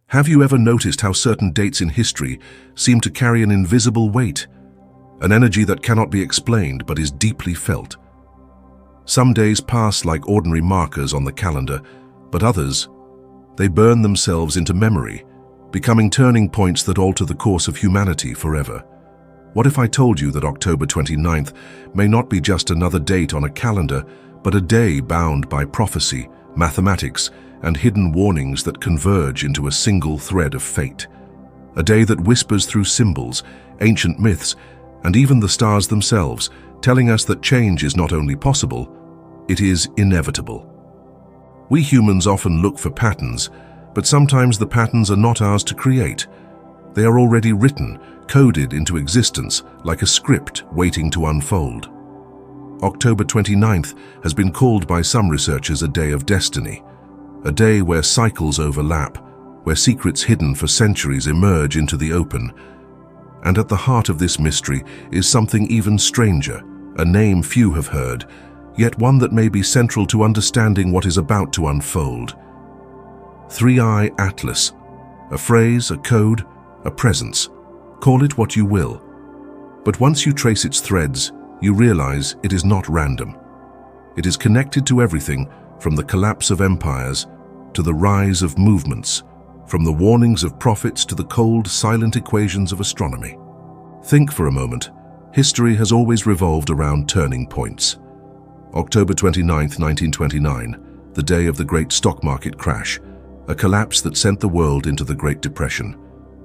Have you ever noticed how certain dates in history seem to carry an invisible weight, an energy that cannot be explained but is deeply felt? Some days pass like ordinary markers on the calendar, but others, they burn themselves into memory, becoming turning points that alter the course of humanity forever. What if I told you that October 29th may not be just another date on a calendar, but a day bound by prophecy, mathematics, and hidden warnings that converge into a single thread of fate? A day that whispers through symbols, ancient myths, and even the stars themselves, telling us that change is not only possible, it is inevitable. We humans often look for patterns, but sometimes the patterns are not ours to create. They are already written, coded into existence like a script waiting to unfold. October 29th has been called by some researchers a day of destiny, a day where cycles overlap, where secrets hidden for centuries emerge into the open. And at the heart of this mystery is something even stranger, a name few have heard, yet one that may be central to understanding what is about to unfold. 3i Atlas, a phrase, a code, a presence. Call it what you will. But once you trace its threads, you realize it is not random. It is connected to everything from the collapse of empires to the rise of movements, from the warnings of prophets to the cold, silent equations of astronomy. Think for a moment. History has always revolved around turning points. October 29th, 1929, the day of the great stock market crash, a collapse that sent the world into the Great Depression.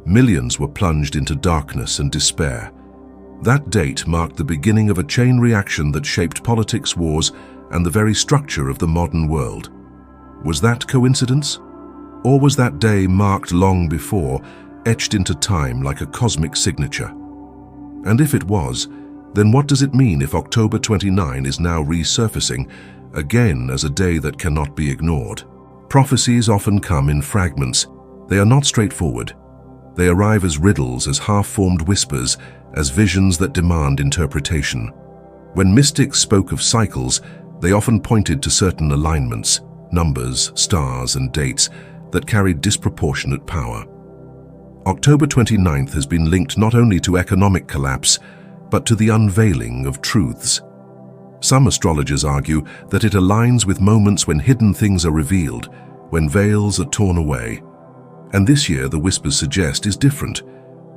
Millions were plunged into darkness and despair. That date marked the beginning of a chain reaction that shaped politics, wars, and the very structure of the modern world. Was that coincidence? Or was that day marked long before, etched into time like a cosmic signature? And if it was, then what does it mean if October 29 is now resurfacing, again as a day that cannot be ignored? Prophecies often come in fragments. They are not straightforward. They arrive as riddles, as half-formed whispers, as visions that demand interpretation. When mystics spoke of cycles, they often pointed to certain alignments, numbers, stars, and dates that carried disproportionate power. October 29th has been linked not only to economic collapse, but to the unveiling of truths. Some astrologers argue that it aligns with moments when hidden things are revealed, when veils are torn away. And this year, the whispers suggest, is different.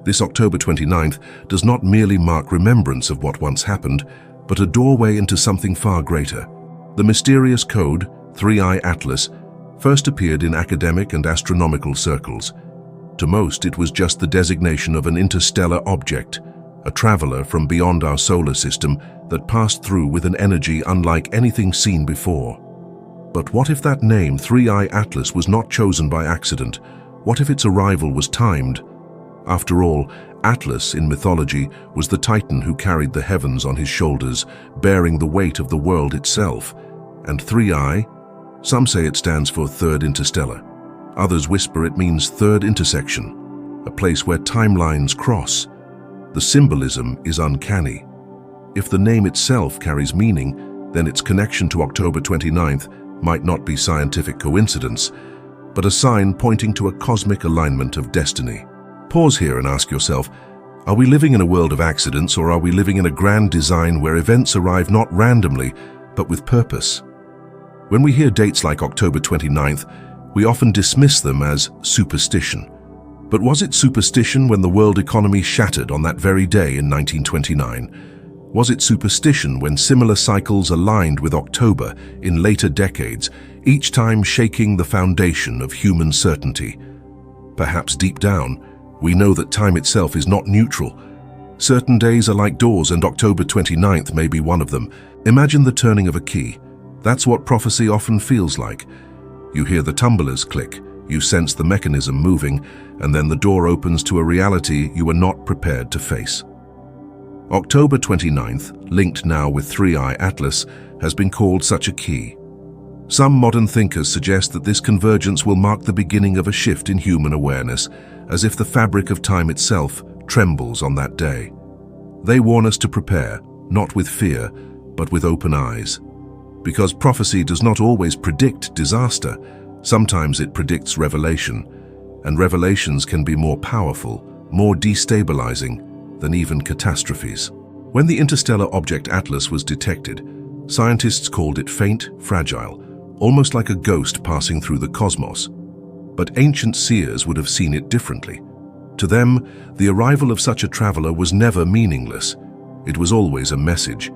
This October 29th does not merely mark remembrance of what once happened, but a doorway into something far greater. The mysterious code, 3i Atlas, first appeared in academic and astronomical circles. To most, it was just the designation of an interstellar object, a traveler from beyond our solar system that passed through with an energy unlike anything seen before. But what if that name, 3i Atlas, was not chosen by accident? What if its arrival was timed? After all, Atlas in mythology was the titan who carried the heavens on his shoulders, bearing the weight of the world itself. And 3i? Some say it stands for Third Interstellar. Others whisper it means third intersection, a place where timelines cross. The symbolism is uncanny. If the name itself carries meaning, then its connection to October 29th might not be scientific coincidence, but a sign pointing to a cosmic alignment of destiny. Pause here and ask yourself, are we living in a world of accidents, or are we living in a grand design where events arrive not randomly, but with purpose? When we hear dates like October 29th, we often dismiss them as superstition. But was it superstition when the world economy shattered on that very day in 1929? Was it superstition when similar cycles aligned with October in later decades, each time shaking the foundation of human certainty? Perhaps deep down, we know that time itself is not neutral. Certain days are like doors, and October 29th may be one of them. Imagine the turning of a key. That's what prophecy often feels like. You hear the tumblers click, you sense the mechanism moving, and then the door opens to a reality you were not prepared to face. October 29th, linked now with 3i Atlas, has been called such a key. Some modern thinkers suggest that this convergence will mark the beginning of a shift in human awareness, as if the fabric of time itself trembles on that day. They warn us to prepare, not with fear, but with open eyes. Because prophecy does not always predict disaster, sometimes it predicts revelation. and revelations can be more powerful, more destabilizing than even catastrophes. When the interstellar object Atlas was detected, scientists called it faint, fragile, almost like a ghost passing through the cosmos. But ancient seers would have seen it differently. To them, the arrival of such a traveler was never meaningless. It was always a message.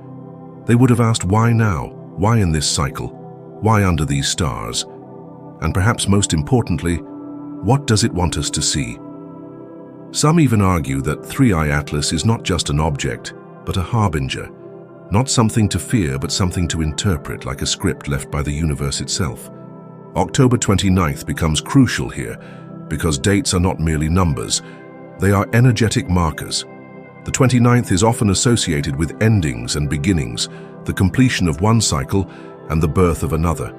They would have asked, why now? Why in this cycle? Why under these stars? And perhaps most importantly, what does it want us to see? Some even argue that 3i Atlas is not just an object, but a harbinger. Not something to fear, but something to interpret, like a script left by the universe itself. October 29th becomes crucial here, because dates are not merely numbers. They are energetic markers. The 29th is often associated with endings and beginnings, the completion of one cycle and the birth of another.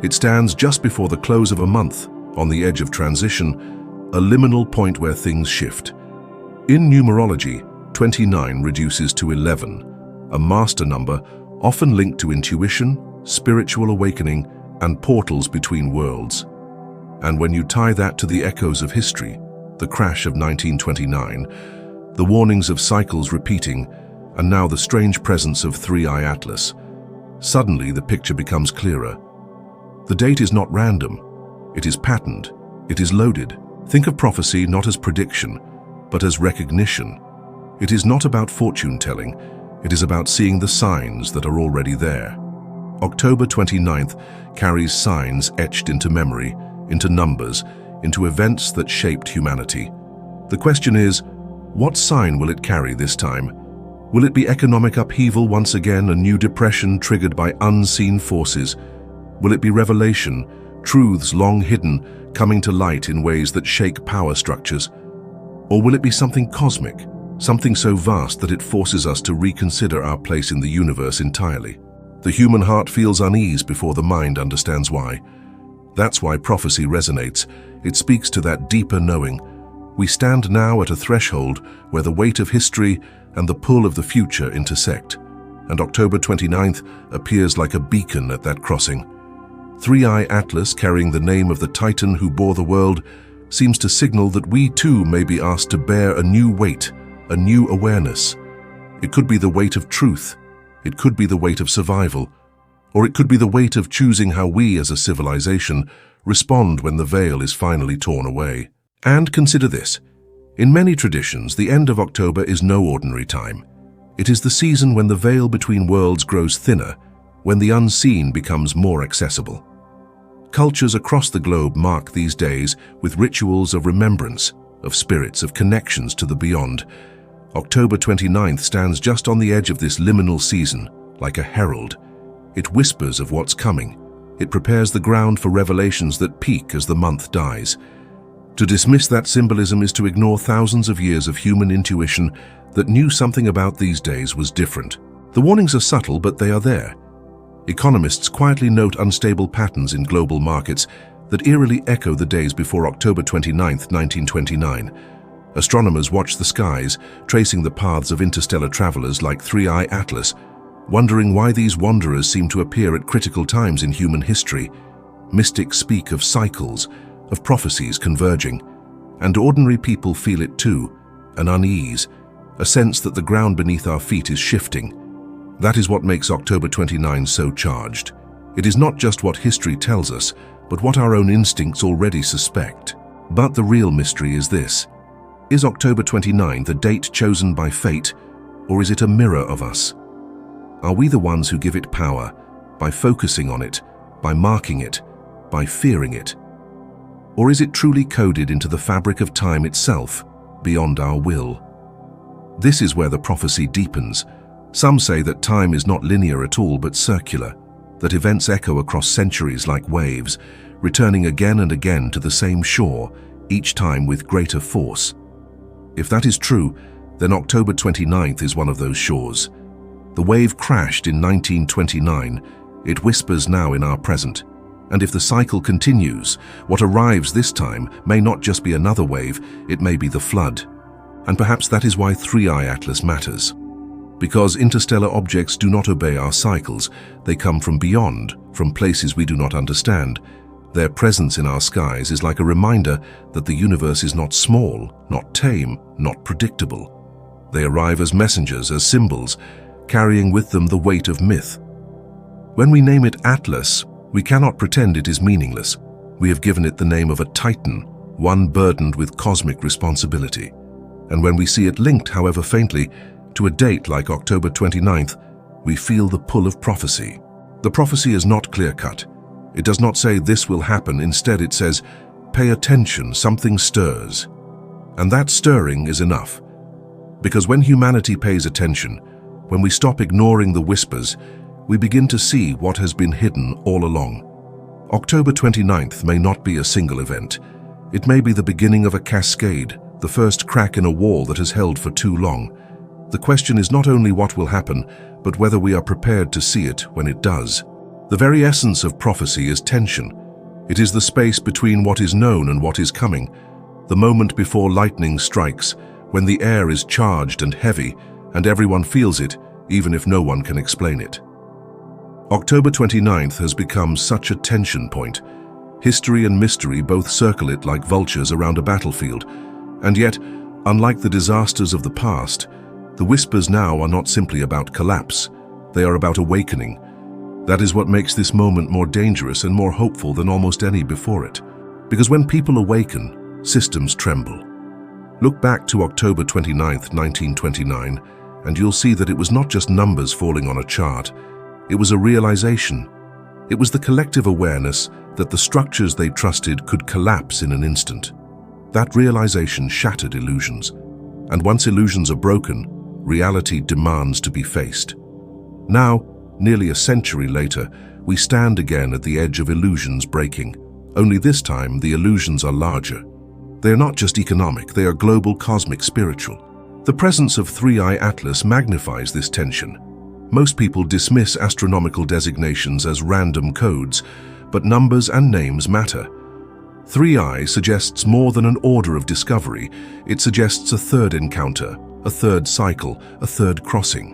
It stands just before the close of a month, on the edge of transition, a liminal point where things shift. In numerology, 29 reduces to 11, a master number often linked to intuition, spiritual awakening, and portals between worlds. And when you tie that to the echoes of history, the crash of 1929, the warnings of cycles repeating, and now the strange presence of 3i Atlas, suddenly the picture becomes clearer. The date is not random. It is patterned. It is loaded. Think of prophecy not as prediction, but as recognition. It is not about fortune-telling. It is about seeing the signs that are already there. October 29th carries signs etched into memory, into numbers, into events that shaped humanity. The question is, what sign will it carry this time? Will it be economic upheaval once again, a new depression triggered by unseen forces? Will it be revelation, truths long hidden, coming to light in ways that shake power structures? Or will it be something cosmic, something so vast that it forces us to reconsider our place in the universe entirely? The human heart feels unease before the mind understands why. That's why prophecy resonates. It speaks to that deeper knowing. We stand now at a threshold where the weight of history and the pull of the future intersect. And October 29th appears like a beacon at that crossing. 3i Atlas, carrying the name of the Titan who bore the world, seems to signal that we too may be asked to bear a new weight, a new awareness. It could be the weight of truth. It could be the weight of survival. Or it could be the weight of choosing how we as a civilization respond when the veil is finally torn away. And consider this. In many traditions, the end of October is no ordinary time. It is the season when the veil between worlds grows thinner, when the unseen becomes more accessible. Cultures across the globe mark these days with rituals of remembrance, of spirits, of connections to the beyond. October 29th stands just on the edge of this liminal season, like a herald. It whispers of what's coming. It prepares the ground for revelations that peak as the month dies. To dismiss that symbolism is to ignore thousands of years of human intuition that knew something about these days was different. The warnings are subtle, but they are there. Economists quietly note unstable patterns in global markets that eerily echo the days before October 29, 1929. Astronomers watch the skies, tracing the paths of interstellar travelers like 3i Atlas, wondering why these wanderers seem to appear at critical times in human history. Mystics speak of cycles, of prophecies converging, and ordinary people feel it too, an unease, a sense that the ground beneath our feet is shifting. That is what makes October 29 so charged. It is not just what history tells us, but what our own instincts already suspect. But the real mystery is this. Is October 29 the date chosen by fate, or is it a mirror of us? Are we the ones who give it power, by focusing on it, by marking it, by fearing it? Or is it truly coded into the fabric of time itself, beyond our will? This is where the prophecy deepens. Some say that time is not linear at all but circular, that events echo across centuries like waves, returning again and again to the same shore, each time with greater force. If that is true, then October 29th is one of those shores. The wave crashed in 1929, it whispers now in our present. And if the cycle continues, what arrives this time may not just be another wave, it may be the flood. And perhaps that is why 3i Atlas matters. Because interstellar objects do not obey our cycles, they come from beyond, from places we do not understand. Their presence in our skies is like a reminder that the universe is not small, not tame, not predictable. They arrive as messengers, as symbols, carrying with them the weight of myth. When we name it Atlas, we cannot pretend it is meaningless. We have given it the name of a titan, one burdened with cosmic responsibility. And when we see it linked, however faintly, to a date like October 29th, we feel the pull of prophecy. The prophecy is not clear-cut. It does not say this will happen. Instead, it says, pay attention, something stirs. And that stirring is enough. Because when humanity pays attention, when we stop ignoring the whispers, we begin to see what has been hidden all along. October 29th may not be a single event. It may be the beginning of a cascade, the first crack in a wall that has held for too long. The question is not only what will happen, but whether we are prepared to see it when it does. The very essence of prophecy is tension. It is the space between what is known and what is coming, the moment before lightning strikes, when the air is charged and heavy, and everyone feels it, even if no one can explain it. October 29th has become such a tension point. History and mystery both circle it like vultures around a battlefield. And yet, unlike the disasters of the past, the whispers now are not simply about collapse. They are about awakening. That is what makes this moment more dangerous and more hopeful than almost any before it. Because when people awaken, systems tremble. Look back to October 29th, 1929, and you'll see that it was not just numbers falling on a chart. It was a realization. It was the collective awareness that the structures they trusted could collapse in an instant. That realization shattered illusions. And once illusions are broken, reality demands to be faced. Now, nearly a century later, we stand again at the edge of illusions breaking. Only this time, the illusions are larger. They are not just economic, they are global, cosmic, spiritual. The presence of 3i Atlas magnifies this tension. Most people dismiss astronomical designations as random codes, but numbers and names matter. 3i suggests more than an order of discovery. It suggests a third encounter, a third cycle, a third crossing.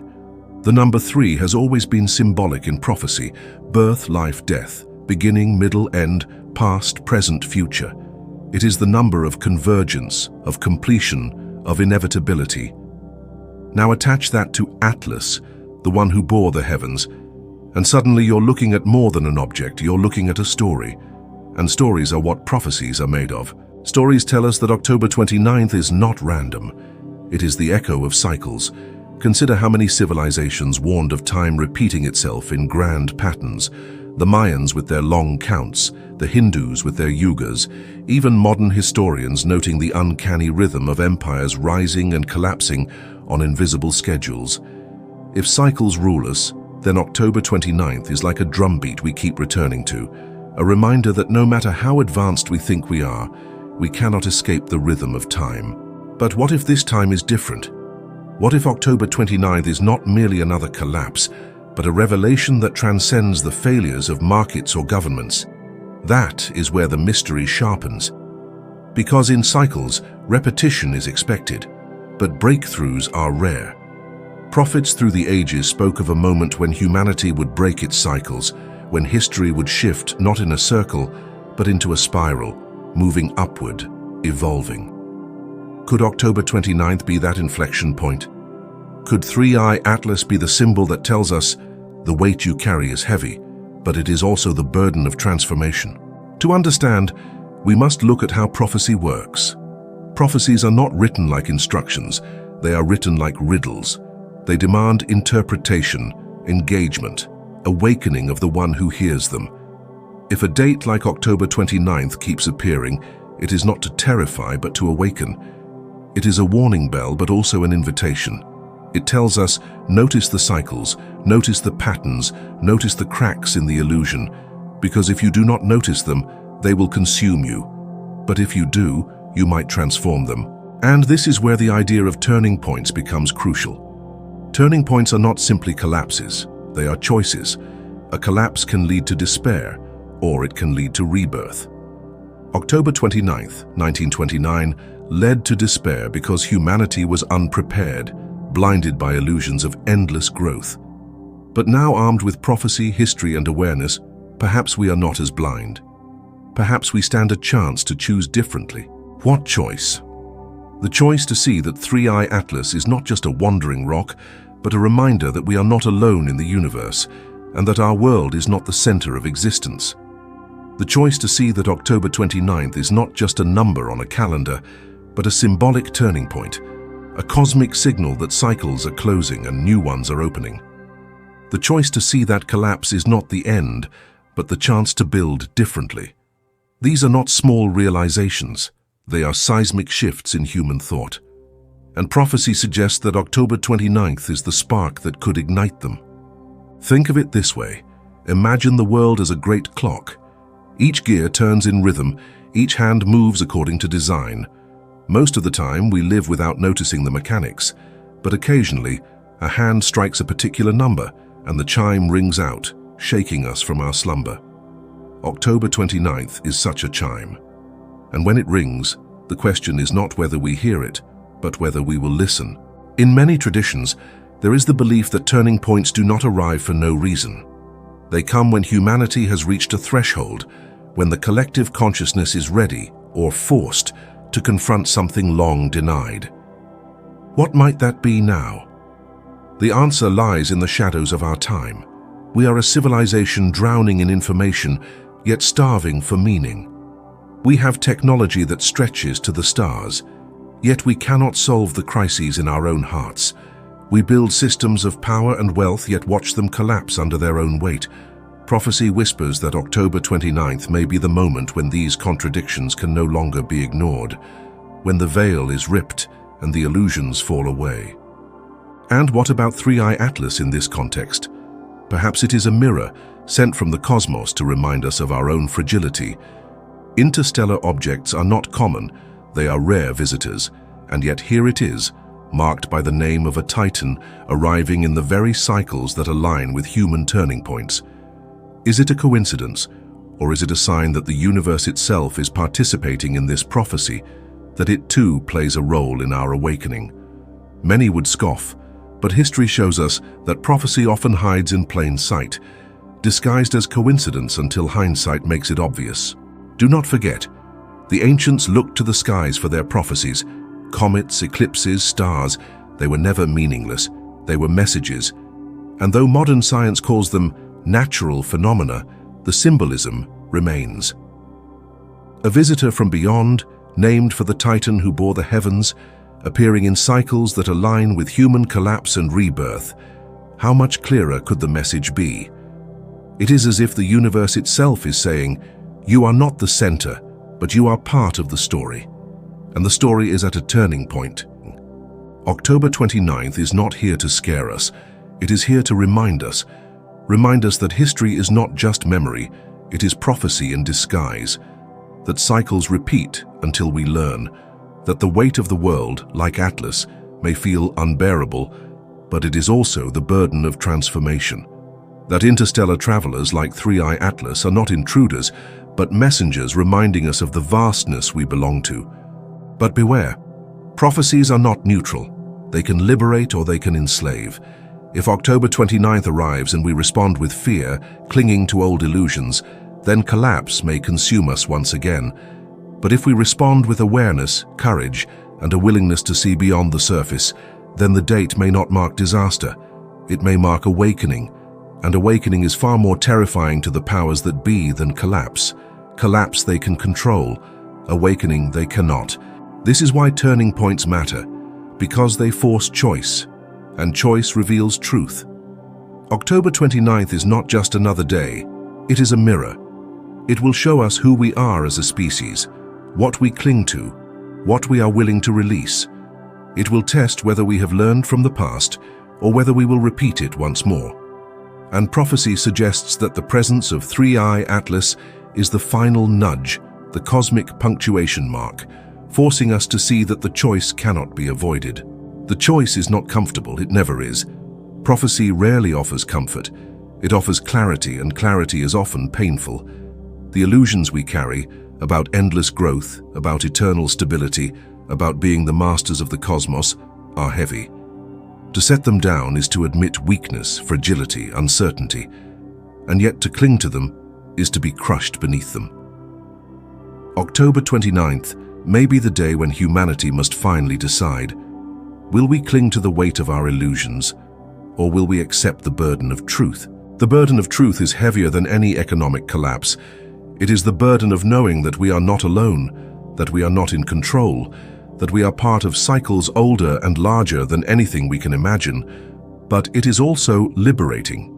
The number 3 has always been symbolic in prophecy: birth, life, death, beginning, middle, end, past, present, future. It is the number of convergence, of completion, of inevitability. Now attach that to Atlas, the one who bore the heavens, and suddenly you're looking at more than an object, you're looking at a story. And stories are what prophecies are made of. Stories tell us that October 29th is not random. It is the echo of cycles. Consider how many civilizations warned of time repeating itself in grand patterns. The Mayans with their long counts, the Hindus with their yugas, even modern historians noting the uncanny rhythm of empires rising and collapsing on invisible schedules. If cycles rule us, then October 29th is like a drumbeat we keep returning to, a reminder that no matter how advanced we think we are, we cannot escape the rhythm of time. But what if this time is different? What if October 29th is not merely another collapse, but a revelation that transcends the failures of markets or governments? That is where the mystery sharpens. Because in cycles, repetition is expected, but breakthroughs are rare. Prophets through the ages spoke of a moment when humanity would break its cycles, when history would shift not in a circle, but into a spiral, moving upward, evolving. Could October 29th be that inflection point? Could 3i Atlas be the symbol that tells us, the weight you carry is heavy, but it is also the burden of transformation? To understand, we must look at how prophecy works. Prophecies are not written like instructions, they are written like riddles. They demand interpretation, engagement, awakening of the one who hears them. If a date like October 29th keeps appearing, it is not to terrify but to awaken. It is a warning bell but also an invitation. It tells us, notice the cycles, notice the patterns, notice the cracks in the illusion, because if you do not notice them, they will consume you. But if you do, you might transform them. And this is where the idea of turning points becomes crucial. Turning points are not simply collapses, they are choices. A collapse can lead to despair, or it can lead to rebirth. October 29th, 1929, led to despair because humanity was unprepared, blinded by illusions of endless growth. But now armed with prophecy, history, and awareness, perhaps we are not as blind. perhaps we stand a chance to choose differently. What choice? The choice to see that 3I Atlas is not just a wandering rock, but a reminder that we are not alone in the universe, and that our world is not the center of existence. The choice to see that October 29th is not just a number on a calendar, but a symbolic turning point, a cosmic signal that cycles are closing and new ones are opening. The choice to see that collapse is not the end, but the chance to build differently. These are not small realizations. They are seismic shifts in human thought. And prophecy suggests that October 29th is the spark that could ignite them. Think of it this way. Imagine the world as a great clock. Each gear turns in rhythm, each hand moves according to design. Most of the time, we live without noticing the mechanics, but occasionally, a hand strikes a particular number and the chime rings out, shaking us from our slumber. October 29th is such a chime. And when it rings, the question is not whether we hear it, but whether we will listen. In many traditions, there is the belief that turning points do not arrive for no reason. They come when humanity has reached a threshold, when the collective consciousness is ready, or forced, to confront something long denied. What might that be now? The answer lies in the shadows of our time. We are a civilization drowning in information, yet starving for meaning. We have technology that stretches to the stars, yet we cannot solve the crises in our own hearts. We build systems of power and wealth, yet watch them collapse under their own weight. Prophecy whispers that October 29th may be the moment when these contradictions can no longer be ignored, when the veil is ripped and the illusions fall away. And what about 3I Atlas in this context? Perhaps it is a mirror sent from the cosmos to remind us of our own fragility. Interstellar objects are not common, they are rare visitors, and yet here it is, marked by the name of a titan arriving in the very cycles that align with human turning points. Is it a coincidence, or is it a sign that the universe itself is participating in this prophecy, that it too plays a role in our awakening? Many would scoff, but history shows us that prophecy often hides in plain sight, disguised as coincidence until hindsight makes it obvious. Do not forget, the ancients looked to the skies for their prophecies. Comets, eclipses, stars, they were never meaningless, they were messages. And though modern science calls them natural phenomena, the symbolism remains. A visitor from beyond, named for the titan who bore the heavens, appearing in cycles that align with human collapse and rebirth. How much clearer could the message be? It is as if the universe itself is saying, you are not the center, but you are part of the story. And the story is at a turning point. October 29th is not here to scare us. It is here to remind us that history is not just memory, it is prophecy in disguise, that cycles repeat until we learn, that the weight of the world, like Atlas, may feel unbearable, but it is also the burden of transformation. That interstellar travelers like 3I Atlas are not intruders, but messengers reminding us of the vastness we belong to. But beware, prophecies are not neutral. They can liberate or they can enslave. If October 29th arrives and we respond with fear, clinging to old illusions, then collapse may consume us once again. But if we respond with awareness, courage, and a willingness to see beyond the surface, then the date may not mark disaster. It may mark awakening, and awakening is far more terrifying to the powers that be than collapse. Collapse they can control, awakening they cannot. This is why turning points matter, because they force choice, and choice reveals truth. October 29th is not just another day, it is a mirror. It will show us who we are as a species, what we cling to, what we are willing to release. It will test whether we have learned from the past or whether we will repeat it once more. And prophecy suggests that the presence of 3I Atlas is the final nudge, the cosmic punctuation mark, forcing us to see that the choice cannot be avoided. The choice is not comfortable, it never is. Prophecy rarely offers comfort. It offers clarity, and clarity is often painful. The illusions we carry, about endless growth, about eternal stability, about being the masters of the cosmos, are heavy. To set them down is to admit weakness, fragility, uncertainty, and yet to cling to them is to be crushed beneath them. October 29th may be the day when humanity must finally decide. Will we cling to the weight of our illusions, or will we accept the burden of truth? The burden of truth is heavier than any economic collapse. It is the burden of knowing that we are not alone, that we are not in control, that we are part of cycles older and larger than anything we can imagine. But it is also liberating.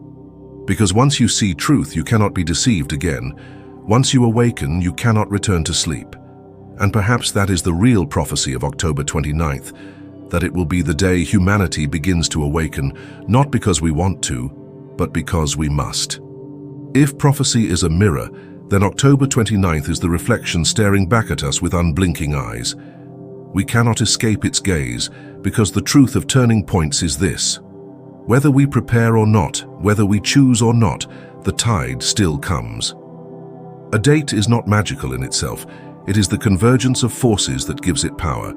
Because once you see truth, you cannot be deceived again. Once you awaken, you cannot return to sleep. And perhaps that is the real prophecy of October 29th, that it will be the day humanity begins to awaken, not because we want to, but because we must. If prophecy is a mirror, then October 29th is the reflection staring back at us with unblinking eyes. We cannot escape its gaze, because the truth of turning points is this: whether we prepare or not, whether we choose or not, the tide still comes. A date is not magical in itself. It is the convergence of forces that gives it power.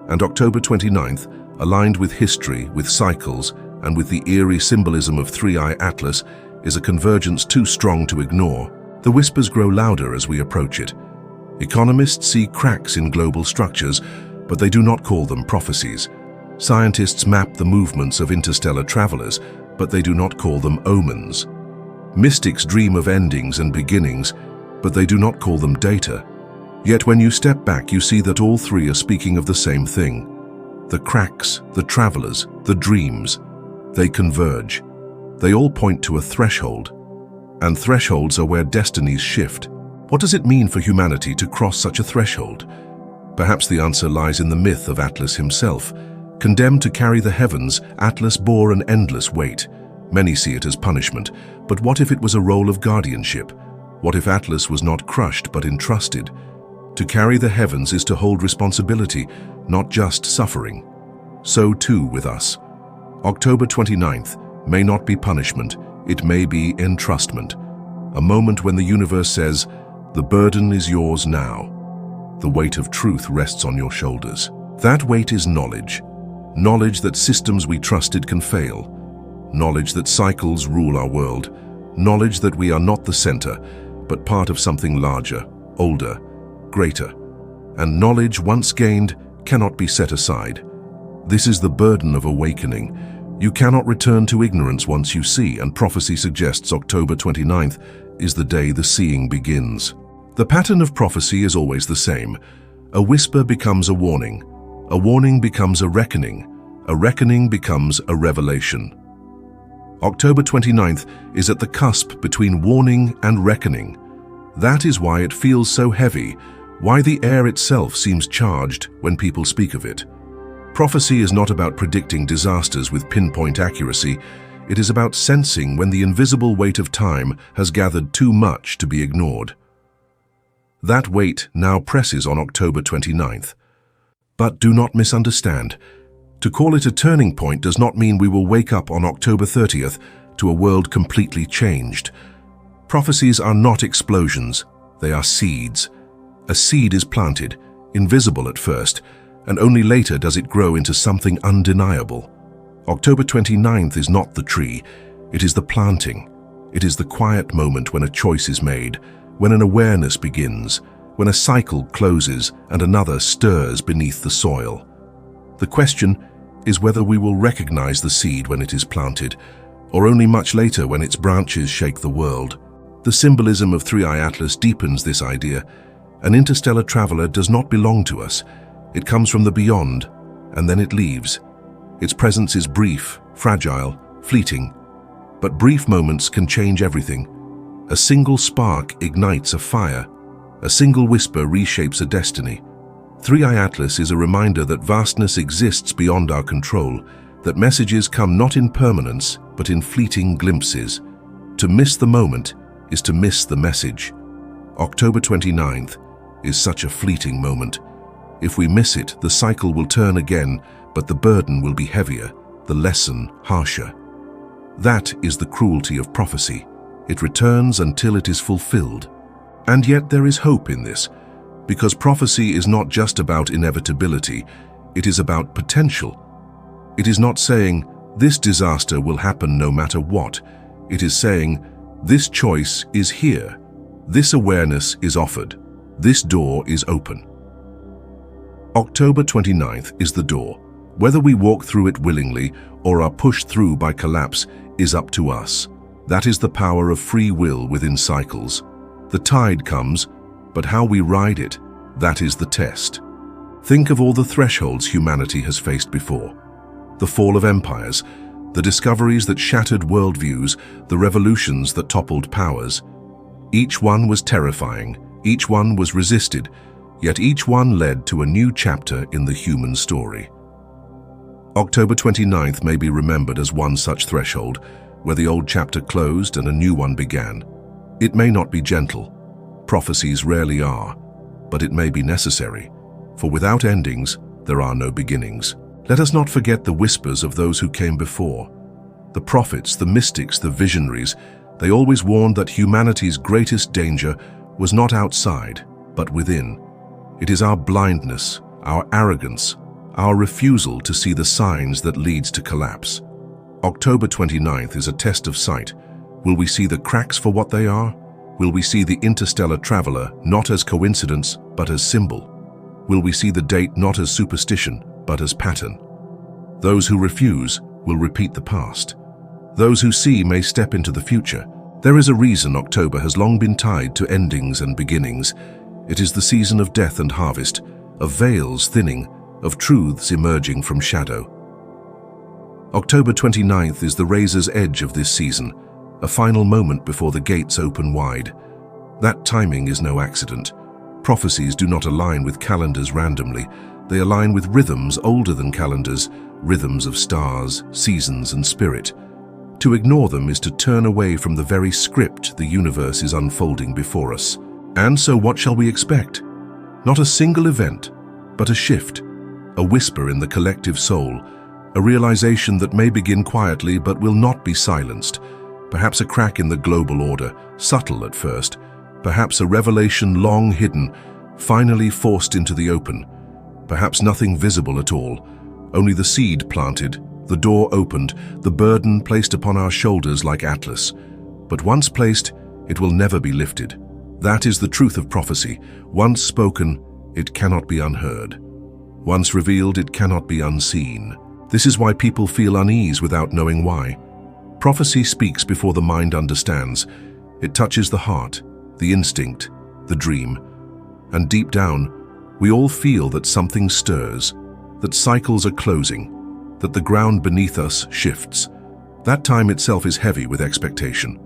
And October 29th, aligned with history, with cycles, and with the eerie symbolism of Three-Eye Atlas, is a convergence too strong to ignore. The whispers grow louder as we approach it. Economists see cracks in global structures, but they do not call them prophecies. Scientists map the movements of interstellar travelers, but they do not call them omens. Mystics dream of endings and beginnings, but they do not call them data. Yet when you step back, you see that all three are speaking of the same thing. The cracks, the travelers, the dreams, they converge. They all point to a threshold. And thresholds are where destinies shift. What does it mean for humanity to cross such a threshold? Perhaps the answer lies in the myth of Atlas himself. Condemned to carry the heavens, Atlas bore an endless weight. Many see it as punishment, but what if it was a role of guardianship? What if Atlas was not crushed but entrusted? To carry the heavens is to hold responsibility, not just suffering. So too with us. October 29th may not be punishment, it may be entrustment. A moment when the universe says, "The burden is yours now." The weight of truth rests on your shoulders. That weight is knowledge. Knowledge that systems we trusted can fail. Knowledge that cycles rule our world. Knowledge that we are not the center, but part of something larger, older, greater. And knowledge once gained cannot be set aside. This is the burden of awakening. You cannot return to ignorance once you see, and prophecy suggests October 29th is the day the seeing begins. The pattern of prophecy is always the same. A whisper becomes a warning becomes a reckoning becomes a revelation. October 29th is at the cusp between warning and reckoning. That is why it feels so heavy, why the air itself seems charged when people speak of it. Prophecy is not about predicting disasters with pinpoint accuracy. It is about sensing when the invisible weight of time has gathered too much to be ignored. That weight now presses on October 29th. But do not misunderstand. To call it a turning point does not mean we will wake up on October 30th to a world completely changed. Prophecies are not explosions, they are seeds. A seed is planted, invisible at first, and only later does it grow into something undeniable. October 29th is not the tree, it is the planting. It is the quiet moment when a choice is made, when an awareness begins, when a cycle closes and another stirs beneath the soil. The question is whether we will recognize the seed when it is planted, or only much later when its branches shake the world. The symbolism of Three-Eye Atlas deepens this idea. An interstellar traveler does not belong to us. It comes from the beyond, and then it leaves. Its presence is brief, fragile, fleeting. But brief moments can change everything. A single spark ignites a fire. A single whisper reshapes a destiny. Three-Eye Atlas is a reminder that vastness exists beyond our control, that messages come not in permanence, but in fleeting glimpses. To miss the moment is to miss the message. October 29th is such a fleeting moment. If we miss it, the cycle will turn again, but the burden will be heavier, the lesson harsher. That is the cruelty of prophecy. It returns until it is fulfilled. And yet there is hope in this, because prophecy is not just about inevitability, it is about potential. It is not saying, this disaster will happen no matter what. It is saying, this choice is here. This awareness is offered. This door is open. October 29th is the door. Whether we walk through it willingly or are pushed through by collapse is up to us. That is the power of free will within cycles. The tide comes, but how we ride it, that is the test. Think of all the thresholds humanity has faced before. The fall of empires, the discoveries that shattered worldviews, the revolutions that toppled powers. Each one was terrifying, each one was resisted, yet each one led to a new chapter in the human story. October 29th may be remembered as one such threshold, where the old chapter closed and a new one began. It may not be gentle. Prophecies rarely are, but it may be necessary, for without endings, there are no beginnings. Let us not forget the whispers of those who came before. The prophets, the mystics, the visionaries, they always warned that humanity's greatest danger was not outside, but within. It is our blindness, our arrogance, our refusal to see the signs that leads to collapse. October 29th is a test of sight. Will we see the cracks for what they are? Will we see the interstellar traveler not as coincidence, but as symbol? Will we see the date not as superstition, but as pattern? Those who refuse will repeat the past. Those who see may step into the future. There is a reason October has long been tied to endings and beginnings. It is the season of death and harvest, of veils thinning, of truths emerging from shadow. October 29th is the razor's edge of this season, a final moment before the gates open wide. That timing is no accident. Prophecies do not align with calendars randomly. They align with rhythms older than calendars, rhythms of stars, seasons, and spirit. To ignore them is to turn away from the very script the universe is unfolding before us. And so what shall we expect? Not a single event, but a shift, a whisper in the collective soul, a realization that may begin quietly but will not be silenced. Perhaps a crack in the global order, subtle at first. Perhaps a revelation long hidden, finally forced into the open. Perhaps nothing visible at all, only the seed planted, the door opened, the burden placed upon our shoulders like Atlas. But once placed, it will never be lifted. That is the truth of prophecy. Once spoken, it cannot be unheard. Once revealed, it cannot be unseen. This is why people feel unease without knowing why. Prophecy speaks before the mind understands. It touches the heart, the instinct, the dream. And deep down, we all feel that something stirs, that cycles are closing, that the ground beneath us shifts. That time itself is heavy with expectation.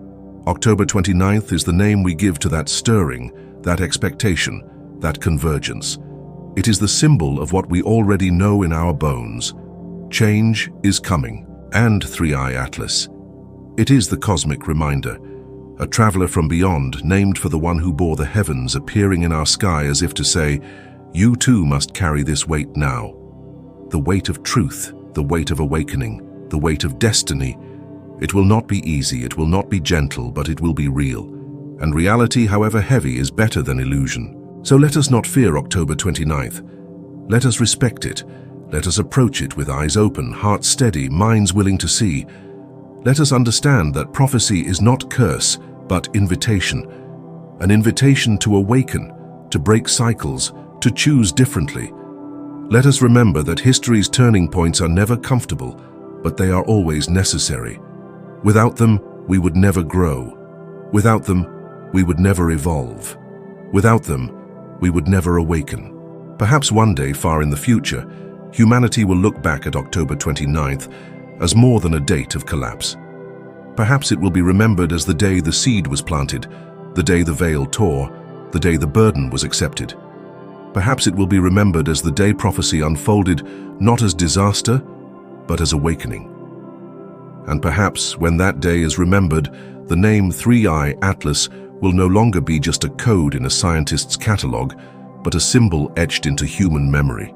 October 29th is the name we give to that stirring, that expectation, that convergence. It is the symbol of what we already know in our bones. Change is coming, and Three-Eye Atlas. It is the cosmic reminder, a traveler from beyond, named for the one who bore the heavens, appearing in our sky as if to say, you too must carry this weight now. The weight of truth, the weight of awakening, the weight of destiny. It will not be easy, it will not be gentle, but it will be real. And reality, however heavy, is better than illusion. So let us not fear October 29th. Let us respect it. Let us approach it with eyes open, hearts steady, minds willing to see. Let us understand that prophecy is not curse, but invitation. An invitation to awaken, to break cycles, to choose differently. Let us remember that history's turning points are never comfortable, but they are always necessary. Without them, we would never grow. Without them, we would never evolve. Without them, we would never awaken. Perhaps one day, far in the future, humanity will look back at October 29th as more than a date of collapse. Perhaps it will be remembered as the day the seed was planted, the day the veil tore, the day the burden was accepted. Perhaps it will be remembered as the day prophecy unfolded not as disaster, but as awakening. And perhaps when that day is remembered, the name Three-Eye Atlas will no longer be just a code in a scientist's catalog, but a symbol etched into human memory.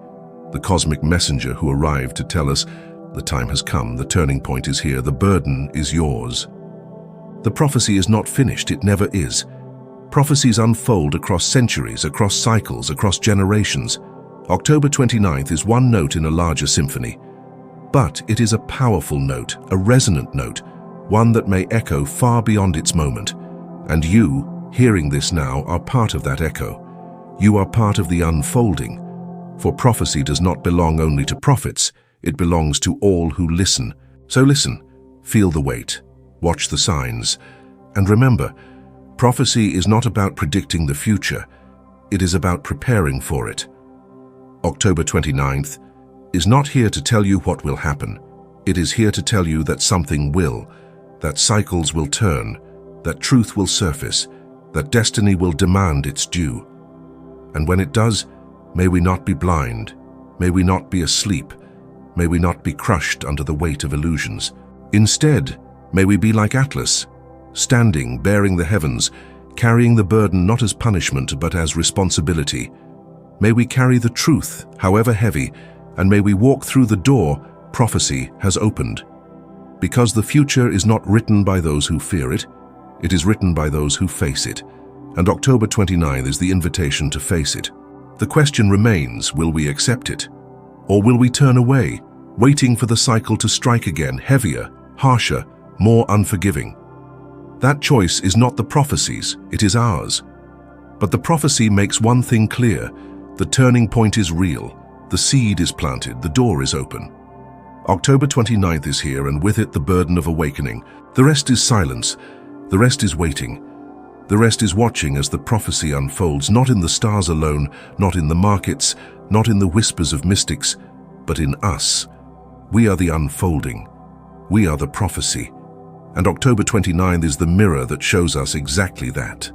The cosmic messenger who arrived to tell us, the time has come, the turning point is here, the burden is yours. The prophecy is not finished, it never is. Prophecies unfold across centuries, across cycles, across generations. October 29th is one note in a larger symphony. But it is a powerful note, a resonant note, one that may echo far beyond its moment. And you, hearing this now, are part of that echo. You are part of the unfolding, for prophecy does not belong only to prophets, it belongs to all who listen. So listen, feel the weight, watch the signs, and remember, prophecy is not about predicting the future, it is about preparing for it. October 29th is not here to tell you what will happen. It is here to tell you that something will, that cycles will turn, that truth will surface, that destiny will demand its due. And when it does, may we not be blind, may we not be asleep, may we not be crushed under the weight of illusions. Instead, may we be like Atlas, standing, bearing the heavens, carrying the burden not as punishment but as responsibility. May we carry the truth, however heavy, and may we walk through the door prophecy has opened. Because the future is not written by those who fear it, it is written by those who face it. And October 29th is the invitation to face it. The question remains, will we accept it? Or will we turn away, waiting for the cycle to strike again, heavier, harsher, more unforgiving? That choice is not the prophecy's, it is ours. But the prophecy makes one thing clear: the turning point is real, the seed is planted, the door is open. October 29th is here, and with it the burden of awakening. The rest is silence, the rest is waiting. The rest is watching as the prophecy unfolds, not in the stars alone, not in the markets, not in the whispers of mystics, but in us. We are the unfolding. We are the prophecy. And October 29th is the mirror that shows us exactly that.